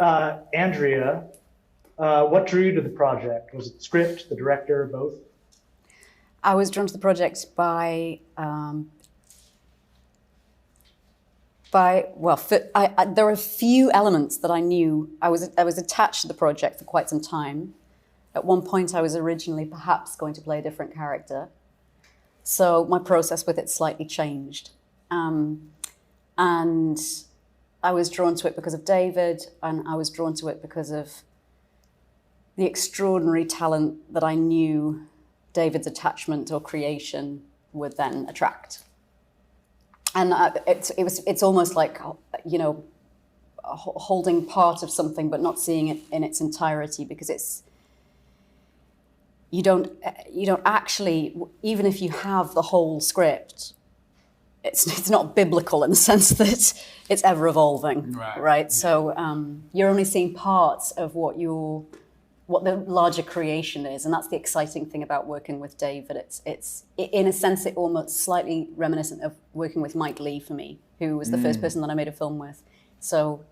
Andrea, what drew you to the project? Was it the script, the director, both? I was drawn to the project by there were a few elements that I knew. I was attached to the project for quite some time. At one point, I was originally perhaps going to play a different character. So my process with it slightly changed. And I was drawn to it because of David, and I was drawn to it because of the extraordinary talent that I knew David's attachment or creation would then attract. And it's almost like, holding part of something but not seeing it in its entirety, because you don't actually, even if you have the whole script, it's not biblical in the sense that it's ever evolving, right? Yeah. So you're only seeing parts of what the larger creation is, and that's the exciting thing about working with David. It's in a sense, it almost slightly reminiscent of working with Mike Leigh for me, who was the first person that I made a film with. So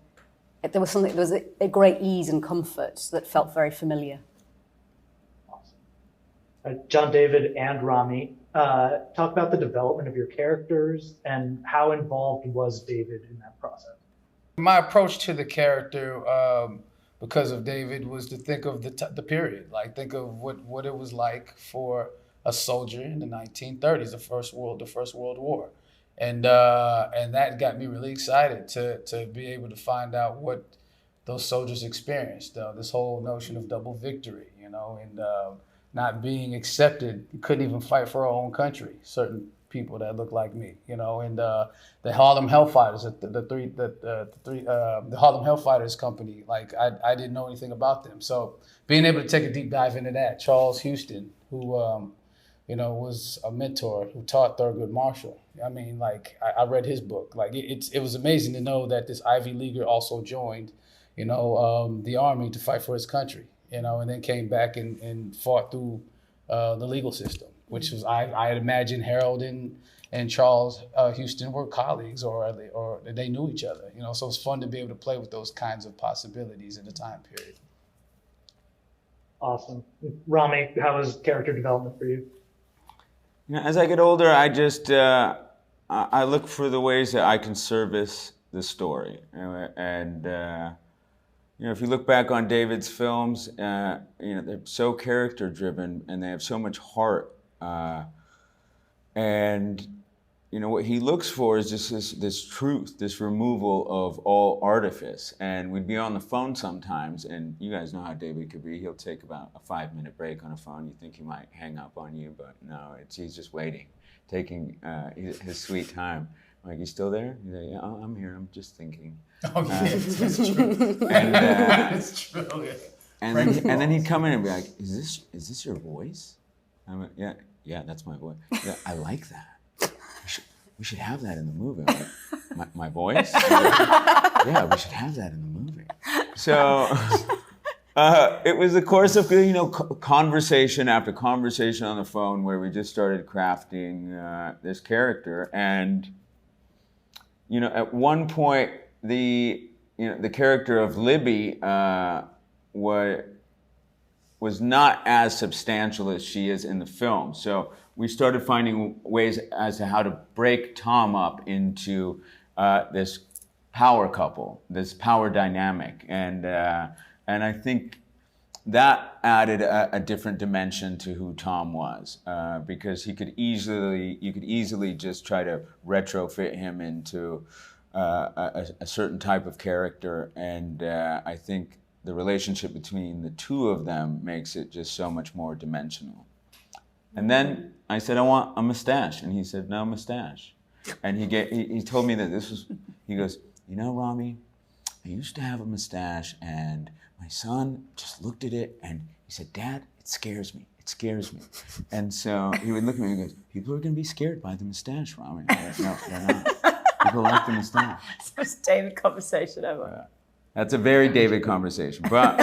there was a great ease and comfort that felt very familiar. John David and Rami, talk about the development of your characters and how involved was David in that process? My approach to the character, because of David, was to think of the period, like think of what it was like for a soldier in the 1930s, the First World War, and that got me really excited to be able to find out what those soldiers experienced. This whole notion of double victory, and not being accepted. You couldn't even fight for our own country. Certain people that look like me, and the Harlem Hellfighters, the Harlem Hellfighters company. Like I didn't know anything about them. So being able to take a deep dive into that, Charles Houston, who was a mentor who taught Thurgood Marshall. I mean, like I read his book. Like it was amazing to know that this Ivy Leaguer also joined, the army to fight for his country. And then came back and fought through the legal system, which was, I imagine Harold and Charles Houston were colleagues or they knew each other, so it's fun to be able to play with those kinds of possibilities in the time period. Awesome. Rami, how was character development for you? As I get older, I just, I look for the ways that I can service the story. And if you look back on David's films, they're so character-driven and they have so much heart. What he looks for is just this truth, this removal of all artifice. And we'd be on the phone sometimes, and you guys know how David could be. He'll take about a 5-minute break on a phone. You think he might hang up on you, but no, he's just waiting, taking his sweet time. I'm like, you still there? He's like, yeah, I'm here. I'm just thinking. Oh, yeah, that's true. And that's true. Yeah. And then he'd come in and be like, "Is this your voice?" I'm like, "Yeah, that's my voice." Yeah, I like that. We should have that in the movie. I'm like, my voice? Yeah, we should have that in the movie. So it was a course of conversation after conversation on the phone where we just started crafting this character. And at one point, the character of Libby was not as substantial as she is in the film. So we started finding ways as to how to break Tom up into this power couple, this power dynamic, and I think that added a different dimension to who Tom was, because you could easily just try to retrofit him into a certain type of character, and I think the relationship between the two of them makes it just so much more dimensional. And then I said, I want a mustache, and he said, no mustache. And he told me that he goes, Rami, I used to have a mustache, and my son just looked at it, and he said, Dad, it scares me. It scares me. And so he would look at me and he goes, people are going to be scared by the mustache, Rami. No, they're not. People like the mustache. It's the most David conversation ever. That's a very David conversation, but...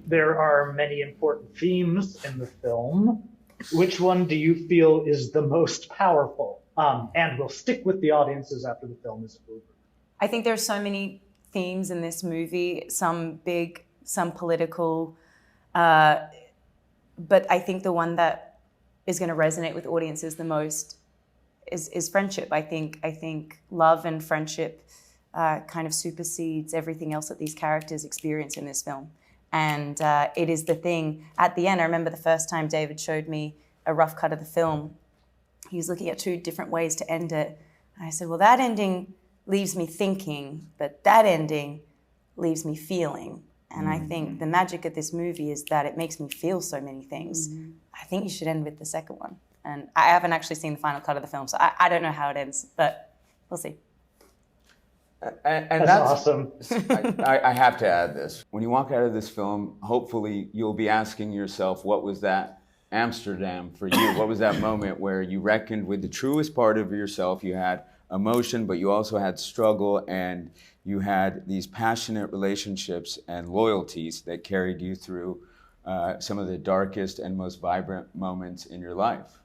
There are many important themes in the film. Which one do you feel is the most powerful? And will stick with the audiences after the film is over? I think there's so many themes in this movie, some big, some political, but I think the one that is going to resonate with audiences the most is friendship. I think love and friendship kind of supersedes everything else that these characters experience in this film. And it is the thing at the end. I remember the first time David showed me a rough cut of the film, he was looking at 2 different ways to end it. And I said, well, that ending leaves me thinking, but that ending leaves me feeling. And I think the magic of this movie is that it makes me feel so many things. I think you should end with the second one. And I haven't actually seen the final cut of the film, so I don't know how it ends, but we'll see. And That's awesome. I have to add this. When you walk out of this film, hopefully you'll be asking yourself, what was that Amsterdam for you? What was that moment where you reckoned with the truest part of yourself? You had emotion, but you also had struggle, and you had these passionate relationships and loyalties that carried you through some of the darkest and most vibrant moments in your life.